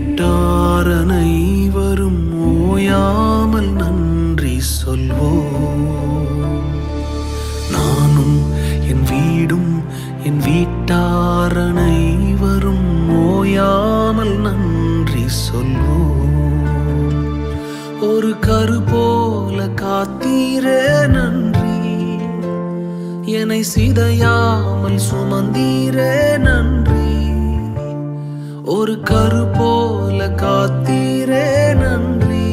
வீட்டார் அனைவரும் ஓயாமல் நன்றி சொல்வோம். நானும் என் வீடும் என் வீட்டார் அனைவரும் ஓயாமல் நன்றி சொல்வோம். ஒரு கரு போல காத்தீரே நன்றி, என்னை சிதையாமல் சுமந்தீரே நன்றி. ஒரு கரு போல காத்தீரே நன்றி,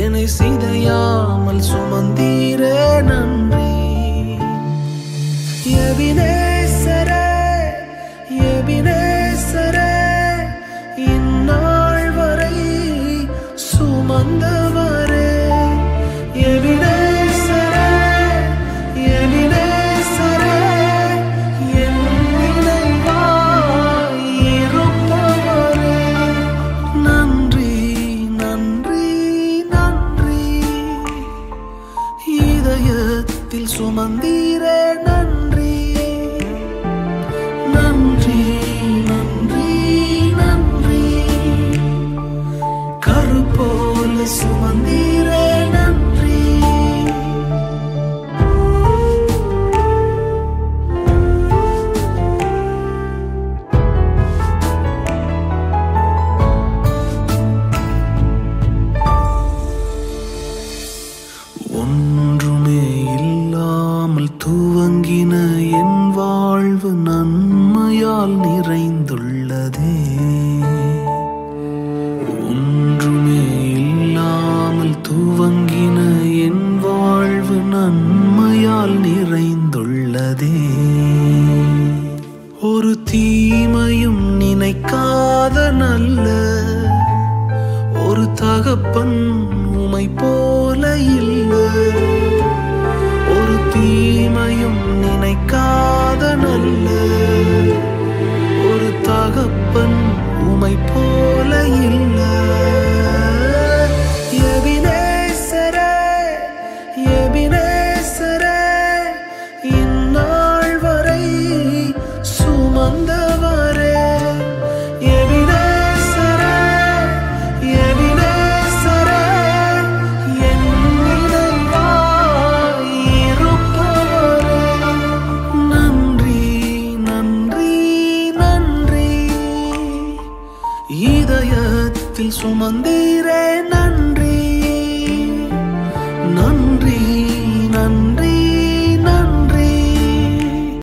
என்னை சிதையாமல் சுமந்தீரே நன்றி. எபினேசரே எபினேசரே, இந்நாள் வரை சுமந்தவரே. எபினேசரே எபினேசரே, என் நினைவாய் இருப்பவரே. நன்றி நன்றி நன்றி, இதயத்தில் சுமந்தீரே நன்றி. நன்றி நன்றி நன்றி, கரு போல சுமந்தீரே நன்றி. ஒன்றுமே இல்லாமல் துவங்கின என் வாழ்வு நன்மையால் நிறைந்துள்ளதே. ஒன்றுமே இல்லாமல் துவங்கின என் வாழ்வு நன்மையால் நிறைந்துள்ளதே. ஒரு தீமையும் நினைக்காத நல்ல ஒரு தகப்பன் உமை போல இல்லை. ஒரு தீமையும் நினைக்காத நல்ல ஒரு தகப்பன் உமை போல இல்லை. எபினேசரே எபினேசரே, இந்நாள் வரை சுமந்தவரே. எபினேசரே எபினேசரே, என் நினைவாய் இருப்பவரே. நன்றி நன்றி நன்றி, இதயத்தில் சுமந்தீரே நன்றி. நன்றி நன்றி